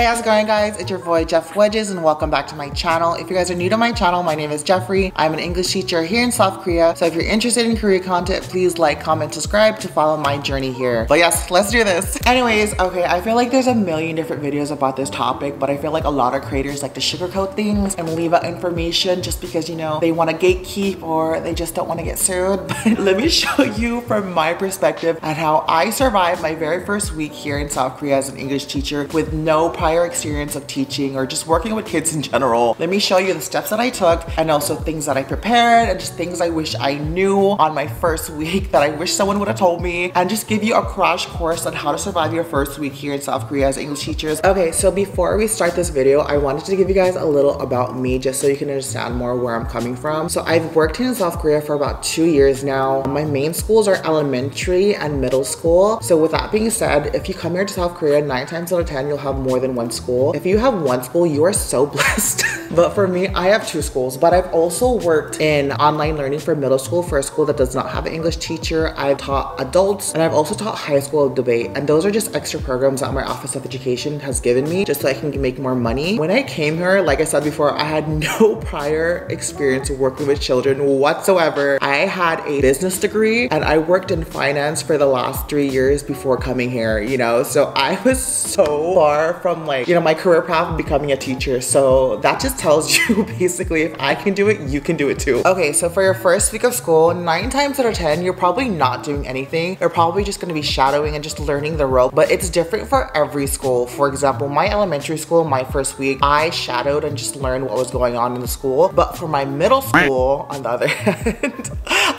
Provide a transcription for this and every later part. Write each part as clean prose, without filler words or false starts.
how's it going, guys? It's your boy Jeff Wedges and welcome back to my channel. If you guys are new to my channel, my name is Jeffrey. I'm an English teacher here in South Korea. So if you're interested in Korea content, please like, comment, subscribe to follow my journey here. But yes, let's do this. Anyways, okay, I feel like there's a million different videos about this topic, but I feel like a lot of creators like to sugarcoat things and leave out information just because, you know, they want to gatekeep or they just don't want to get sued. But let me show you from my perspective and how I survived my very first week here in South Korea as an English teacher with no prior experience of teaching or just working with kids in general. Let me show you the steps that I took and also things that I prepared and just things I wish I knew on my first week that I wish someone would have told me, and just give you a crash course on how to survive your first week here in South Korea as English teachers. Okay, so before we start this video, I wanted to give you guys a little about me just so you can understand more where I'm coming from. So I've worked in South Korea for about 2 years now. My main schools are elementary and middle school. So with that being said, if you come here to South Korea, 9 times out of 10, you'll have more than one school. If you have one school, you are so blessed. But for me, I have 2 schools, but I've also worked in online learning for middle school for a school that does not have an English teacher. I've taught adults and I've also taught high school debate. And those are just extra programs that my Office of Education has given me just so I can make more money. When I came here, like I said before, I had no prior experience working with children whatsoever. I had a business degree and I worked in finance for the last 3 years before coming here, you know? So I was so far from, like, you know, my career path of becoming a teacher. So that just tells you basically if I can do it, you can do it too. Okay, so for your first week of school, 9 times out of 10, you're probably not doing anything. You're probably just gonna be shadowing and just learning the rope, but it's different for every school. For example, my elementary school, my first week, I shadowed and just learned what was going on in the school. But for my middle school, on the other hand,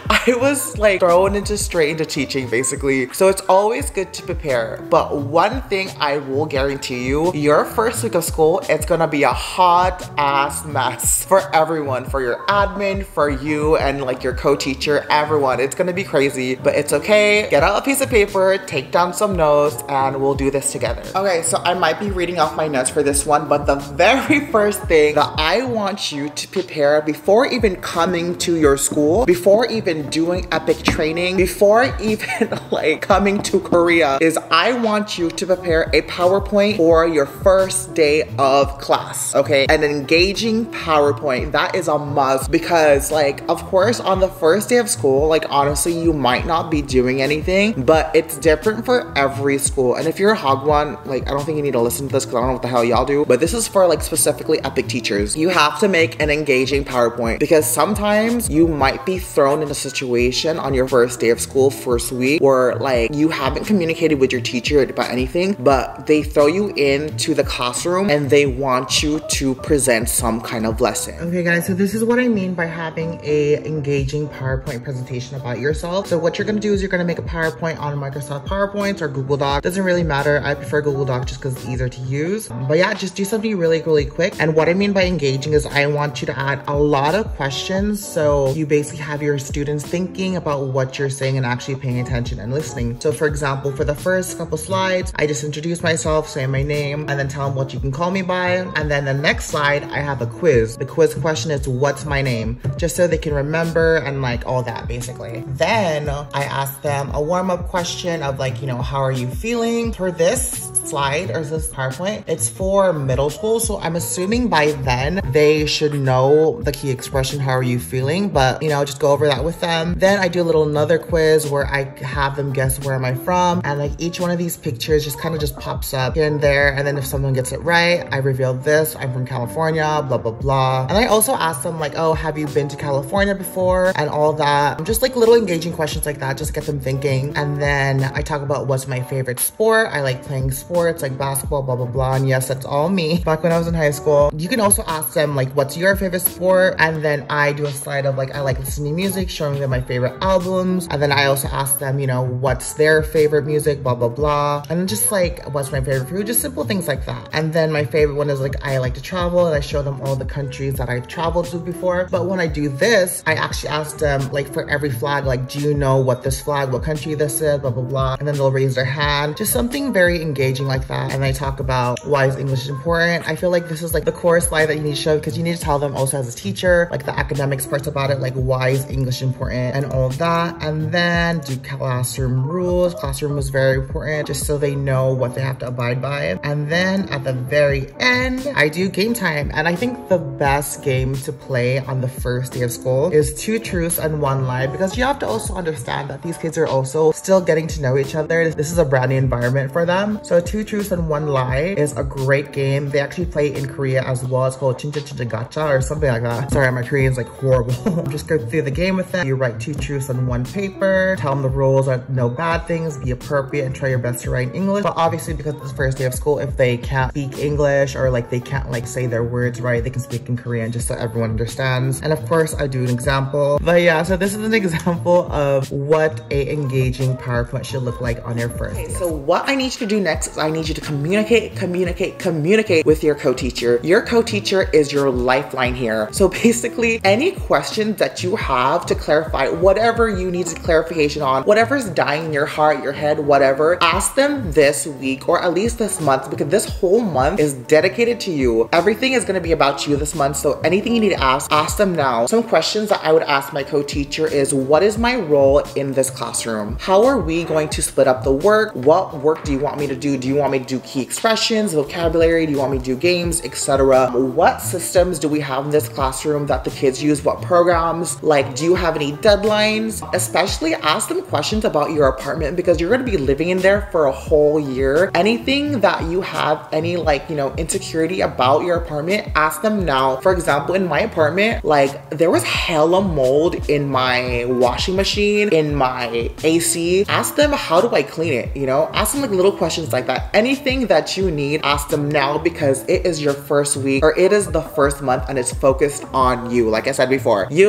I was like thrown straight into teaching basically. So it's always good to prepare. But one thing I will guarantee you, your first week of school, it's gonna be a hot ass mess for everyone, for your admin, for you and like your co-teacher, everyone. It's gonna be crazy, but it's okay. Get out a piece of paper, take down some notes, and we'll do this together. Okay, so I might be reading off my notes for this one, but the very first thing that I want you to prepare before even coming to your school, before even doing EPIK training, before even like coming to Korea, is I want you to prepare a PowerPoint for your first day of class, okay? An engaging PowerPoint, that is a must, because like, of course, on the first day of school, like honestly, you might not be doing anything, but it's different for every school. And if you're a Hagwon, like I don't think you need to listen to this because I don't know what the hell y'all do, but this is for like specifically EPIK teachers. You have to make an engaging PowerPoint because sometimes you might be thrown in a situation on your first day of school, first week, where like you haven't communicated with your teacher about anything, but they throw you into the classroom and they want you to present some kind of lesson. Okay guys, so this is what I mean by having a engaging PowerPoint presentation about yourself. So what you're gonna do is you're gonna make a PowerPoint on Microsoft PowerPoints or Google Doc. Doesn't really matter. I prefer Google Doc just because it's easier to use. But yeah, just do something really quick. And what I mean by engaging is I want you to add a lot of questions. So you basically have your students thinking about what you're saying and actually paying attention and listening. So for example, for the first couple slides, I just introduce myself, say my name, and then tell them what you can call me by. And then the next slide, I have a quiz. The quiz question is, what's my name? Just so they can remember and like all that basically. Then I ask them a warm-up question of like, you know, how are you feeling? For this slide or this PowerPoint, it's for middle school. So I'm assuming by then they should know the key expression, how are you feeling? But you know, just go over that with them. Then I do another quiz where I have them guess where am I from, and like each one of these pictures just kind of just pops up here and there, and then if someone gets it right, I reveal this, I'm from California, blah blah blah. And I also ask them like, oh, have you been to California before, and all that. Just like little engaging questions like that, just get them thinking. And then I talk about what's my favorite sport. I like playing sports like basketball, blah blah blah. And yes, that's all me back when I was in high school. You can also ask them like, what's your favorite sport? And then I do a slide of like, I like listening to music, showing them my favorite albums. And then I also ask them, you know, what's their favorite music, blah blah blah. And then just like, what's my favorite food? Just simple things like that. And then my favorite one is like, I like to travel, and I show them all the countries that I've traveled to before. But when I do this, I actually ask them like for every flag, like, do you know what this flag, what country this is, blah blah blah. And then they'll raise their hand. Just something very engaging like that. And they talk about why is English important. I feel like this is like the core slide that you need to show, because you need to tell them also as a teacher, like the academics parts about it, like why is English important and all of that. And then do classroom rules. Classroom is very important, just so they know what they have to abide by. And then at the very end, I do game time. And I think the best game to play on the first day of school is 2 truths and 1 lie, because you have to also understand that these kids are also still getting to know each other. This is a brand new environment for them. So 2 truths and 1 lie is a great game. They actually play in Korea as well. It's called Chincha Chincha Gacha or something like that. Sorry, my Korean's like horrible. Just go through the game with them. You write 2 truths on 1 paper. Tell them the rules are no bad things, be appropriate, and try your best to write in English. But obviously, because it's the first day of school, if they can't speak English or like they can't like say their words right, they can speak in Korean just so everyone understands. And of course, I do an example. But yeah, so this is an example of what a engaging PowerPoint should look like on your first day. So what I need you to do next is I need you to communicate with your co-teacher. Your co-teacher is your lifeline here. So basically, any questions that you have to clarify, whatever you need clarification on, whatever's dying in your heart, your head, whatever, ask them this week or at least this month, because this whole month is dedicated to you. Everything is going to be about you this month. So anything you need to ask them now. Some questions that I would ask my co-teacher is, what is my role in this classroom? How are we going to split up the work? What work do you want me to do? Do you want me to do key expressions, vocabulary? Do you want me to do games, etc.? What systems do we have in this classroom that the kids use? What programs? Like, do you have any deadlines? Especially ask them questions about your apartment, because you're going to be living in there for a whole year. Anything that you have any like, you know, insecurity about your apartment, ask them now. For example, in my apartment, like there was hella mold in my washing machine, in my AC. Ask them, how do I clean it? You know, ask them like little questions like that. Anything that you need, ask them now, because it is your first week, or it is the first month, and it's focused on you. Like I said before, you.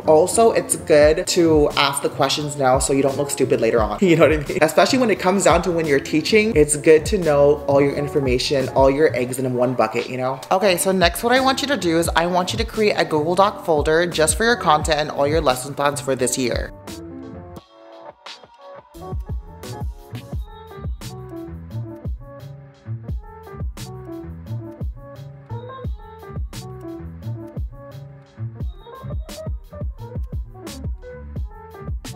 Also, it's good to ask the questions now so you don't look stupid later on. You know what I mean? Especially when it comes down to when you're teaching, it's good to know all your information, all your eggs in one bucket, you know? Okay, so next what I want you to do is I want you to create a Google Doc folder just for your content and all your lesson plans for this year.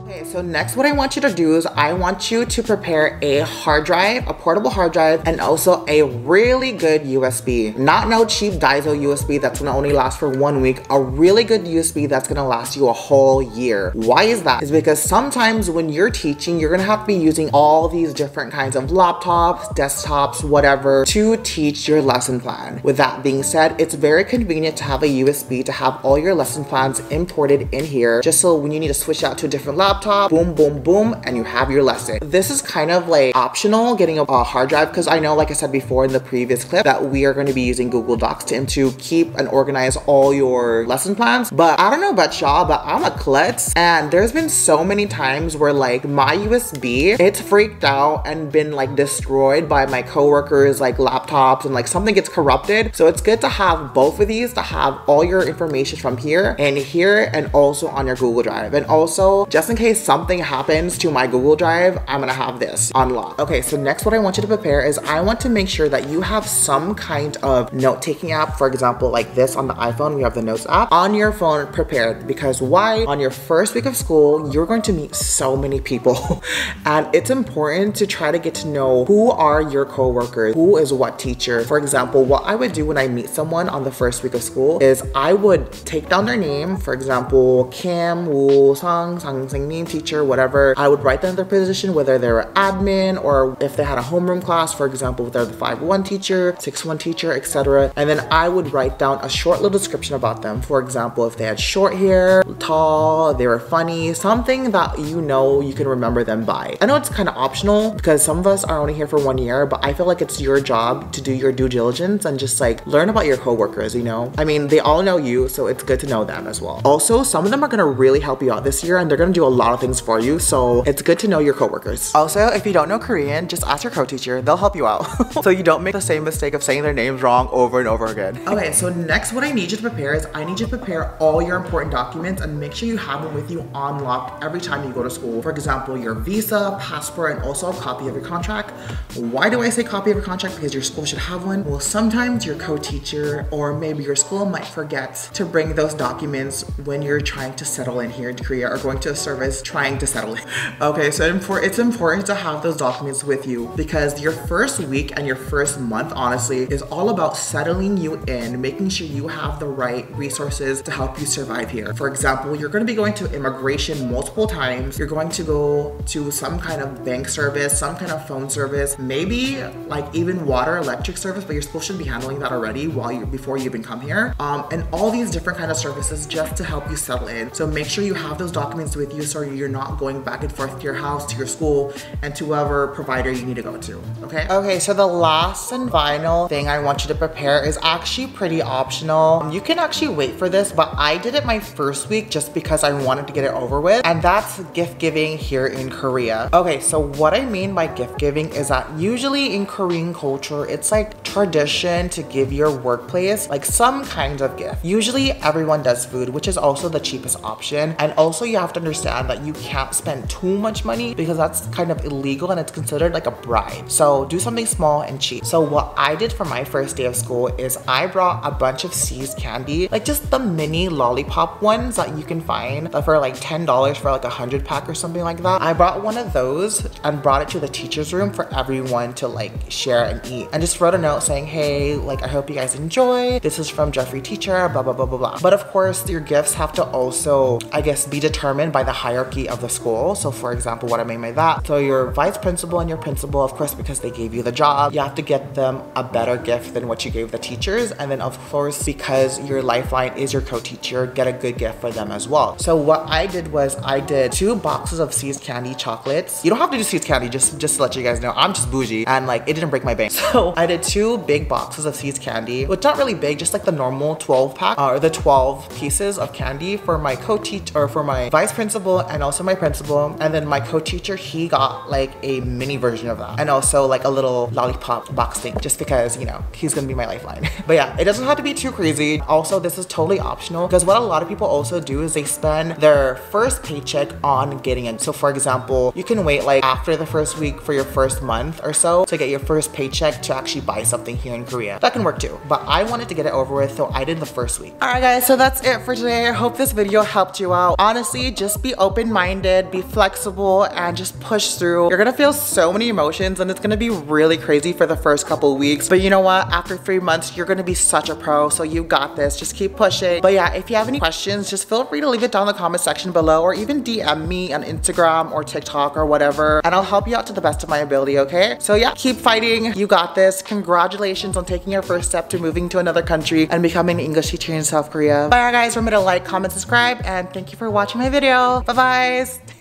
Okay, so next what I want you to do is I want you to prepare a hard drive, a portable hard drive, and also a really good USB. Not no cheap Daiso USB that's gonna only last for 1 week, a really good USB that's gonna last you a whole year. Why is that? Is because sometimes when you're teaching, you're gonna have to be using all these different kinds of laptops, desktops, whatever, to teach your lesson plan. With that being said, it's very convenient to have a USB to have all your lesson plans imported in here, just so when you need to switch out to a different laptop, boom, boom, boom, and you have your lesson. This is kind of like optional, getting a hard drive, because I know, like I said before in the previous clip, that we are going to be using Google Docs to keep and organize all your lesson plans. But I don't know about y'all, but I'm a klutz, and there's been so many times where like my USB, it's freaked out and been like destroyed by my coworkers, like laptops, and like something gets corrupted. So it's good to have both of these, to have all your information from here and also on your Google Drive. And also, just in case something happens to my Google Drive, I'm gonna have this unlocked. Okay, so next what I want you to prepare is I want to make sure that you have some kind of note-taking app. For example, like this on the iPhone, we have the Notes app on your phone prepared. Because why? On your first week of school, you're going to meet so many people and it's important to try to get to know who are your coworkers, who is what teacher. For example, what I would do when I meet someone on the first week of school is I would take down their name. For example, Kim, Woo, Sang, name, teacher, whatever. I would write down their position, whether they're an admin or if they had a homeroom class, for example, if they're the 5-1 teacher, 6-1 teacher, etc. And then I would write down a short little description about them. For example, if they had short hair, tall, they were funny, something that you know you can remember them by. I know it's kind of optional because some of us are only here for 1 year, but I feel like it's your job to do your due diligence and just like learn about your coworkers, you know? I mean, they all know you, so it's good to know them as well. Also, some of them are gonna really help you out this year and they're gonna do a lot lot of things for you. So it's good to know your coworkers. Also, if you don't know Korean, just ask your co-teacher. They'll help you out. So you don't make the same mistake of saying their names wrong over and over again. Okay, so next what I need you to prepare is I need you to prepare all your important documents and make sure you have them with you on lock every time you go to school. For example, your visa, passport, and also a copy of your contract. Why do I say copy of your contract? Because your school should have one. Well, sometimes your co-teacher or maybe your school might forget to bring those documents when you're trying to settle in here in Korea or going to a service trying to settle in. Okay, so it's important to have those documents with you because your first week and your first month, honestly, is all about settling you in, making sure you have the right resources to help you survive here. For example, you're going to be going to immigration multiple times. You're going to go to some kind of bank service, some kind of phone service, maybe like even water, electric service, but your school should be handling that already before you even come here. And all these different kind of services just to help you settle in. So make sure you have those documents with you so you're not going back and forth to your house, to your school, and to whoever provider you need to go to, okay? Okay, so the last and final thing I want you to prepare is actually pretty optional. You can actually wait for this, but I did it my first week just because I wanted to get it over with, and that's gift giving here in Korea. Okay, so what I mean by gift giving is that usually in Korean culture, it's like tradition to give your workplace like some kind of gift. Usually everyone does food, which is also the cheapest option. And also you have to understand that you can't spend too much money because that's kind of illegal and it's considered like a bribe. So do something small and cheap. So what I did for my first day of school is I brought a bunch of C's candy, like just the mini lollipop ones that you can find for like $10 for like 100 pack or something like that. I brought one of those and brought it to the teacher's room for everyone to like share and eat, and just wrote a note saying, hey, like I hope you guys enjoy. This is from Jeffrey Teacher, blah, blah, blah, blah, blah. But of course, your gifts have to also, I guess, be determined by the hierarchy of the school. So for example, what I mean by that, so your vice principal and your principal, of course, because they gave you the job, you have to get them a better gift than what you gave the teachers. And then of course, because your lifeline is your co-teacher, get a good gift for them as well. So what I did was I did 2 boxes of C's Candy chocolates. You don't have to do C's Candy, just to let you guys know, I'm just bougie and like it didn't break my bank. So I did 2 big boxes of C's Candy, which not really big, just like the normal 12 pack or the 12 pieces of candy for my co-teacher or for my vice principal and also my principal. And then my co-teacher, he got like a mini version of that and also like a little lollipop box thing just because, you know, he's gonna be my lifeline. But yeah, it doesn't have to be too crazy. Also, this is totally optional because what a lot of people also do is they spend their first paycheck on getting it. So for example, you can wait like after the first week for your first month or so to get your first paycheck to actually buy something here in Korea. That can work too, but I wanted to get it over with, so I did the first week. All right guys, so that's it for today. I hope this video helped you out. Honestly, just be open-minded, be flexible, and just push through. You're gonna feel so many emotions and it's gonna be really crazy for the first couple weeks, but you know what? After 3 months, you're gonna be such a pro, so you got this. Just keep pushing. But yeah, if you have any questions, just feel free to leave it down in the comment section below or even DM me on Instagram or TikTok or whatever, and I'll help you out to the best of my ability, okay? So yeah, keep fighting. You got this. Congratulations on taking your first step to moving to another country and becoming an English teacher in South Korea. Bye guys, remember to like, comment, subscribe, and thank you for watching my video. Bye-bye.